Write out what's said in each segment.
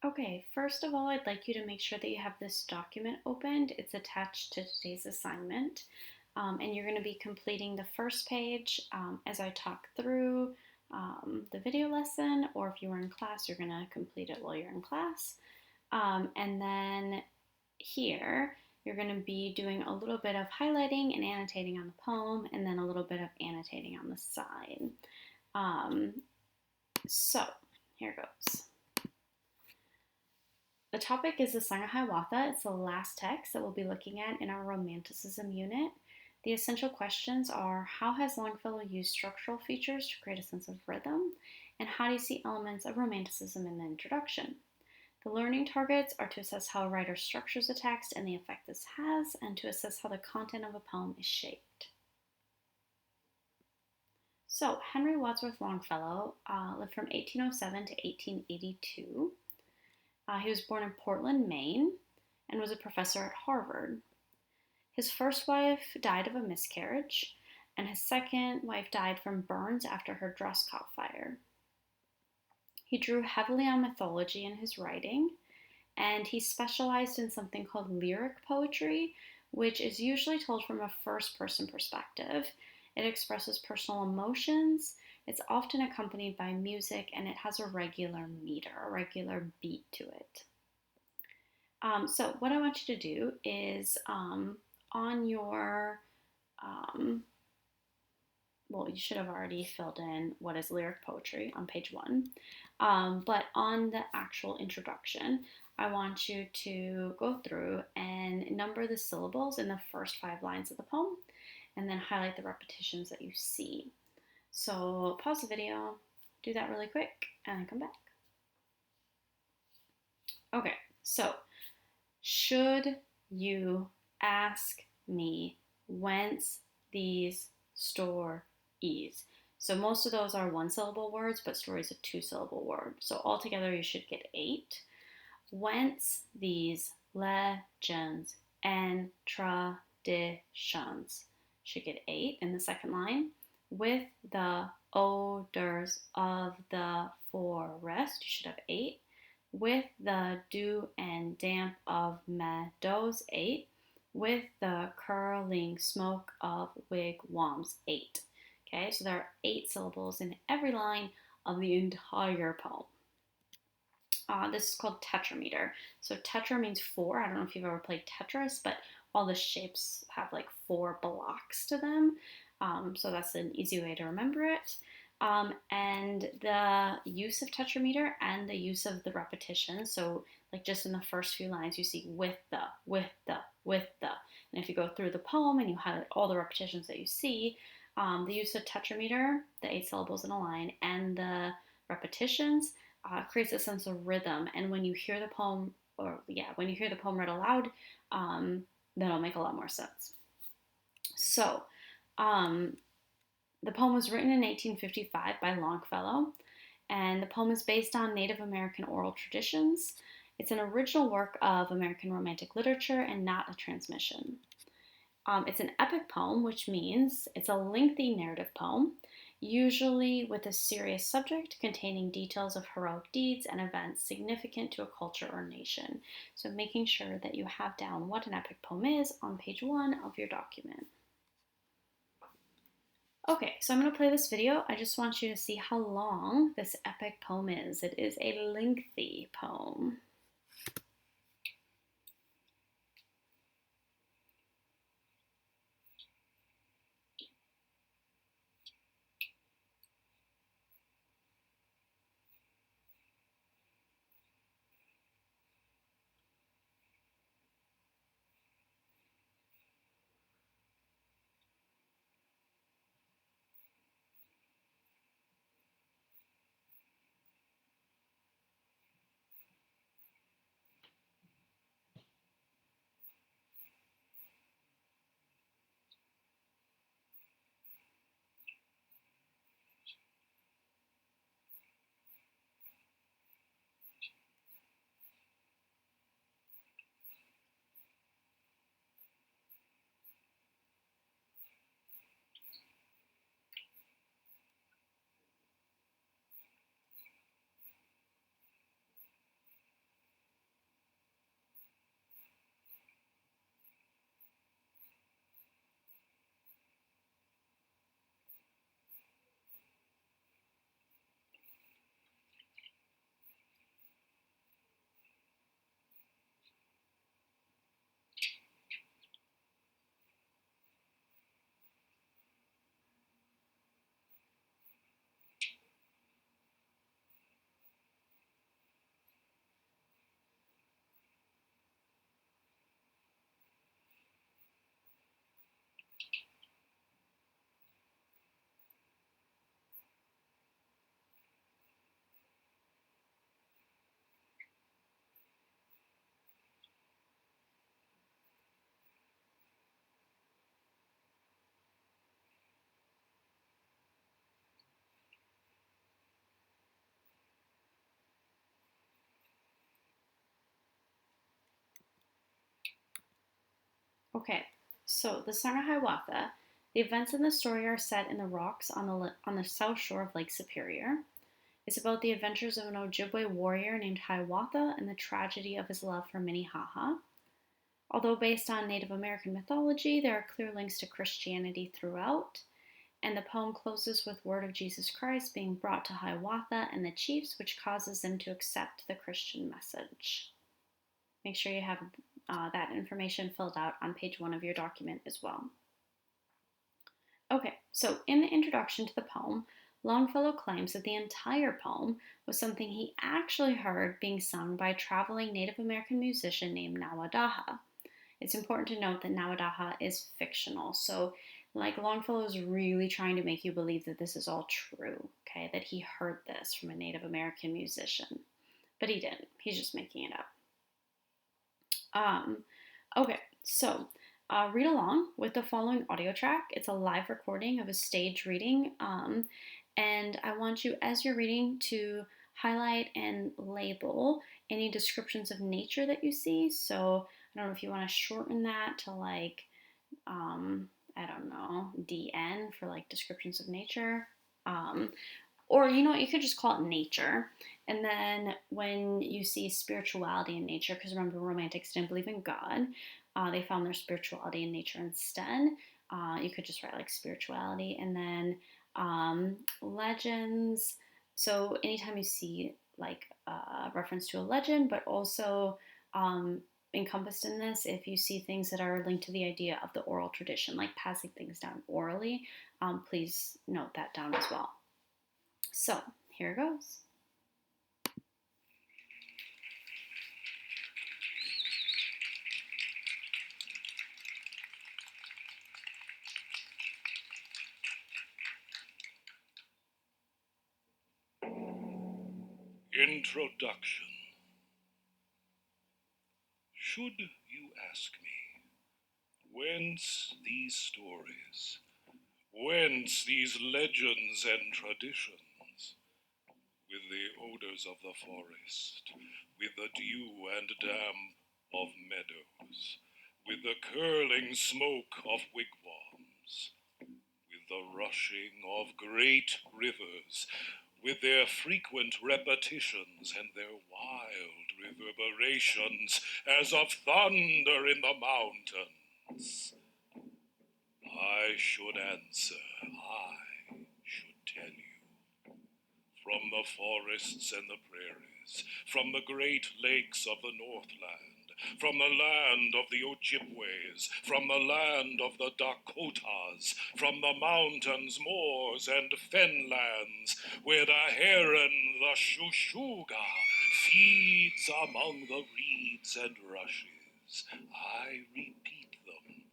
Okay, first of all, I'd like you to make sure that you have this document opened. It's attached to today's assignment. And you're going to be completing the first page as I talk through the video lesson, or if you were in class, you're going to complete it while you're in class. And then here, you're going to be doing a little bit of highlighting and annotating on the poem, and then a little bit of annotating on the side. So, here goes. The topic is the Song of Hiawatha. It's the last text that we'll be looking at in our Romanticism unit. The essential questions are: how has Longfellow used structural features to create a sense of rhythm? And how do you see elements of Romanticism in the introduction? The learning targets are to assess how a writer structures a text and the effect this has, and to assess how the content of a poem is shaped. So, Henry Wadsworth Longfellow lived from 1807 to 1882. He was born in Portland, Maine, and was a professor at Harvard. His first wife died of a miscarriage, and his second wife died from burns after her dress caught fire. He drew heavily on mythology in his writing, and he specialized in something called lyric poetry, which is usually told from a first-person perspective. It expresses personal emotions. It's often accompanied by music, and it has a regular meter, a regular beat to it. So what I want you to do is on your, well, you should have already filled in what is lyric poetry on page 1, but on the actual introduction, I want you to go through and number the syllables in the first 5 lines of the poem, and then highlight the repetitions that you see. So pause the video, do that really quick, and then come back. Okay, so should you ask me whence these stories? So most of those are 1-syllable words, but story is a 2-syllable word. So altogether you should get 8. Whence these legends and traditions should get 8 in the second line. With the odors of the forest, you should have 8. With the dew and damp of meadows, 8. With the curling smoke of wigwams, 8. Okay, so there are 8 syllables in every line of the entire poem. This is called tetrameter. So tetra means 4. I don't know if you've ever played Tetris, but all the shapes have like 4 blocks to them. So that's an easy way to remember it. And the use of tetrameter and the use of the repetition. So like just in the first few lines, you see with the, with the, with the. And if you go through the poem and you highlight all the repetitions that you see, the use of tetrameter, the 8 syllables in a line, and the repetitions creates a sense of rhythm. And when you hear the poem, when you hear the poem read aloud, that'll make a lot more sense. So, the poem was written in 1855 by Longfellow, and the poem is based on Native American oral traditions. It's an original work of American Romantic literature and not a transmission. It's an epic poem, which means it's a lengthy narrative poem, usually with a serious subject containing details of heroic deeds and events significant to a culture or nation. So making sure that you have down what an epic poem is on page 1 of your document. Okay, so I'm going to play this video. I just want you to see how long this epic poem is. It is a lengthy poem. Okay, so the Song of Hiawatha. The events in the story are set in the rocks on the south shore of Lake Superior. It's about the adventures of an Ojibwe warrior named Hiawatha and the tragedy of his love for Minnehaha. Although based on Native American mythology, there are clear links to Christianity throughout, and the poem closes with word of Jesus Christ being brought to Hiawatha and the chiefs, which causes them to accept the Christian message. Make sure you have that information filled out on page 1 of your document as well. Okay, so in the introduction to the poem, Longfellow claims that the entire poem was something he actually heard being sung by a traveling Native American musician named Nawadaha. It's important to note that Nawadaha is fictional, so like Longfellow is really trying to make you believe that this is all true, okay, that he heard this from a Native American musician. But he didn't, he's just making it up. Okay, so read along with the following audio track. It's a live recording of a stage reading, and I want you, as you're reading, to highlight and label any descriptions of nature that you see. So I don't know if you want to shorten that to like, I don't know, DN for like descriptions of nature. Or you know what, you could just call it nature. And then when you see spirituality in nature, because remember, romantics didn't believe in God, they found their spirituality in nature instead. You could just write like spirituality, and then legends. So anytime you see like a reference to a legend, but also encompassed in this, if you see things that are linked to the idea of the oral tradition, like passing things down orally, please note that down as well. So here it goes. Introduction. Should you ask me, whence these stories, whence these legends and traditions, with the odors of the forest, with the dew and damp of meadows, with the curling smoke of wigwams, with the rushing of great rivers, with their frequent repetitions and their wild reverberations as of thunder in the mountains, I should answer, I should tell you. From the forests and the prairies, from the great lakes of the Northland, from the land of the Ojibways, from the land of the Dakotas, from the mountains, moors, and fenlands, where the heron, the shushuga, feeds among the reeds and rushes, I repeat them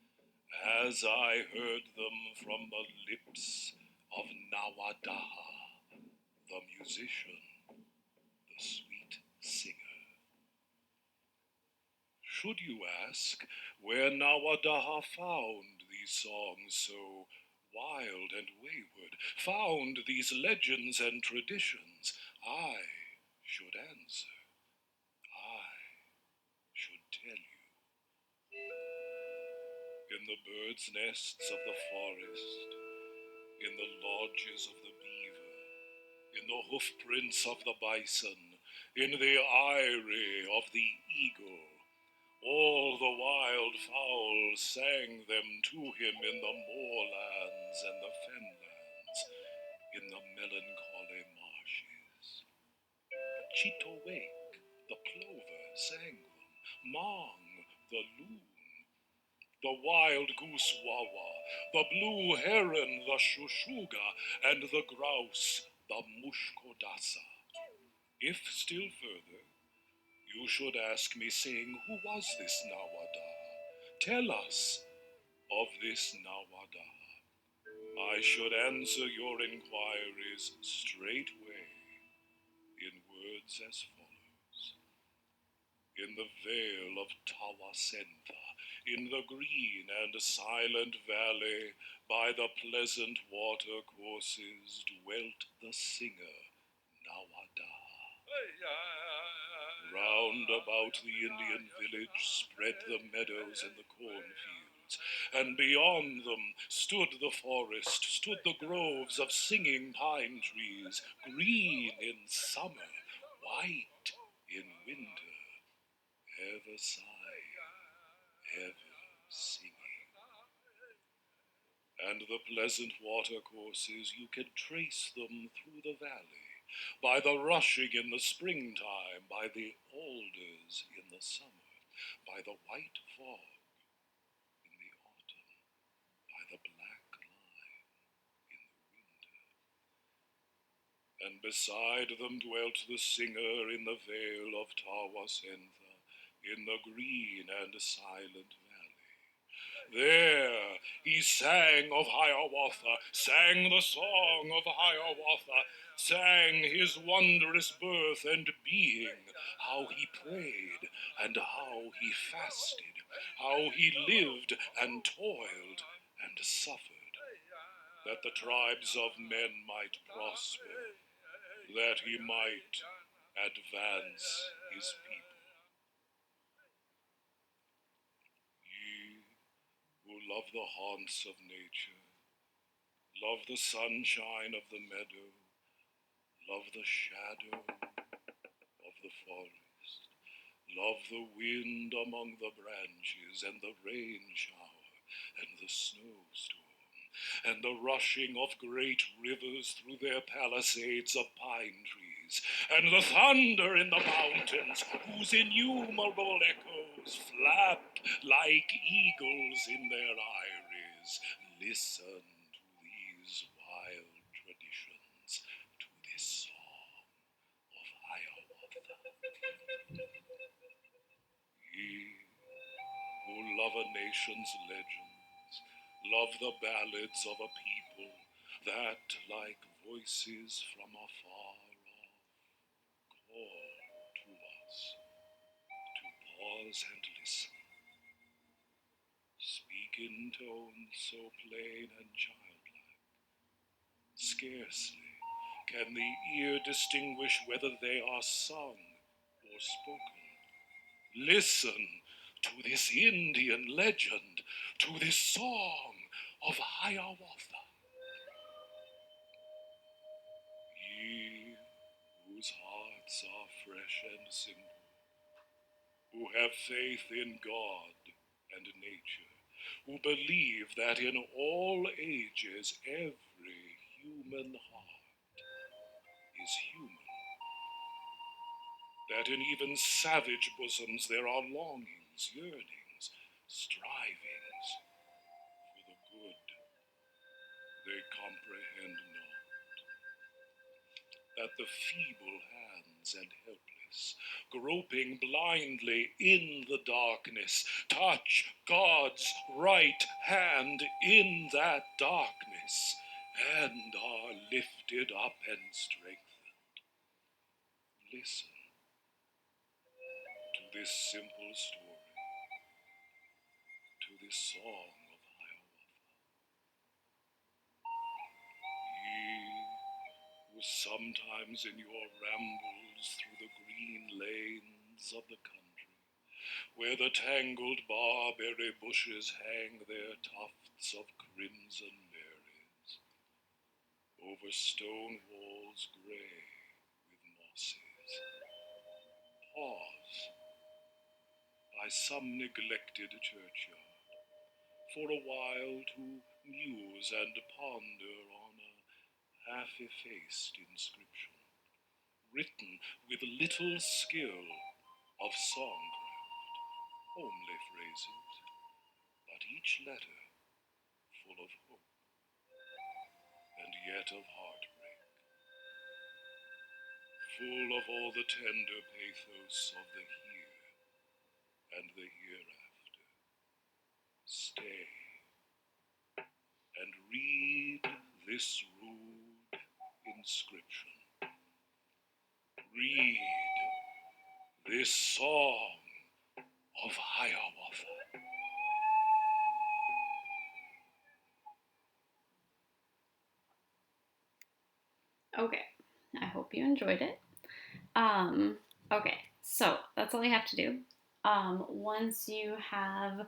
as I heard them from the lips of Nawadaha, the musician, the sweet singer. Should you ask where Nawadaha found these songs so wild and wayward, found these legends and traditions, I should answer, I should tell you. In the birds' nests of the forest, in the lodges of the beaver, in the hoofprints of the bison, in the eyrie of the eagle, all the wild fowls sang them to him in the moorlands and the fenlands, in the melancholy marshes. Chitowake, the plover, sang them, Mang, the loon, the wild goose wawa, the blue heron, the shushuga, and the grouse, the mushkodasa. If still further, you should ask me, saying, who was this Nawadaha? Tell us of this Nawadaha. I should answer your inquiries straightway in words as follows. In the vale of Tawasentha, in the green and silent valley, by the pleasant water courses, dwelt the singer Nawadaha. Round about the Indian village spread the meadows and the cornfields. and beyond them stood the forest, stood the groves of singing pine trees, green in summer, white in winter, ever sighing, ever singing. And the pleasant watercourses, you can trace them through the valley, by the rushing in the springtime, by the alders in the summer, by the white fog in the autumn, by the black line in the winter. And beside them dwelt the singer in the vale of Tawasentha, in the green and silent valley. There he sang of Hiawatha, sang the song of Hiawatha, sang his wondrous birth and being, how he prayed and how he fasted, how he lived and toiled and suffered, that the tribes of men might prosper, that he might advance his people. Ye who love the haunts of nature, love the sunshine of the meadow, love the shadow of the forest, love the wind among the branches, and the rain shower, and the snowstorm, and the rushing of great rivers through their palisades of pine trees, and the thunder in the mountains, whose innumerable echoes flap like eagles in their eyries. Listen to these wild traditions, to this song of Hiawatha. Ye who love a nation's legends, love the ballads of a people that, like voices from afar off, call to us to pause and listen, speak in tones so plain and childlike. Scarcely can the ear distinguish whether they are sung or spoken. Listen to this Indian legend, to this song of Hiawatha. Ye whose hearts are fresh and simple, who have faith in God and nature, who believe that in all ages every human heart is human, that in even savage bosoms there are longings, yearnings, strivings for the good they comprehend not, that the feeble hands and helpless, groping blindly in the darkness, touch God's right hand in that darkness, and are lifted up and strengthened. Listen to this simple story, to this song of Hiawatha. Ye who sometimes in your rambles through the green lanes of the country, where the tangled barberry bushes hang their tufts of crimson berries, over stone walls grey with mosses, pause by some neglected churchyard, for a while to muse and ponder on a half-effaced inscription, written with little skill of songcraft, homely phrases, but each letter full of hope and yet of heartbreak, full of all the tender pathos of the here and the hereafter. Stay and read this rude inscription. Read this song of Hiawatha. Okay, I hope you enjoyed it. Okay, so that's all you have to do. Once you have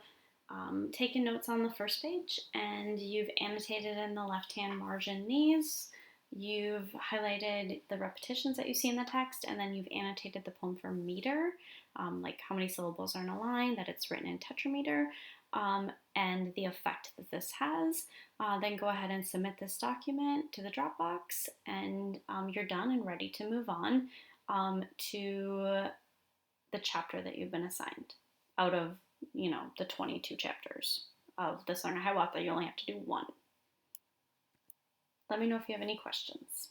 taken notes on the first page and you've annotated in the left-hand margin these. You've highlighted the repetitions that you see in the text, and then you've annotated the poem for meter, like how many syllables are in a line, that it's written in tetrameter, and the effect that this has. Then go ahead and submit this document to the Dropbox, and you're done and ready to move on to the chapter that you've been assigned. Out of, the 22 chapters of this Learn Hiawatha, you only have to do one. Let me know if you have any questions.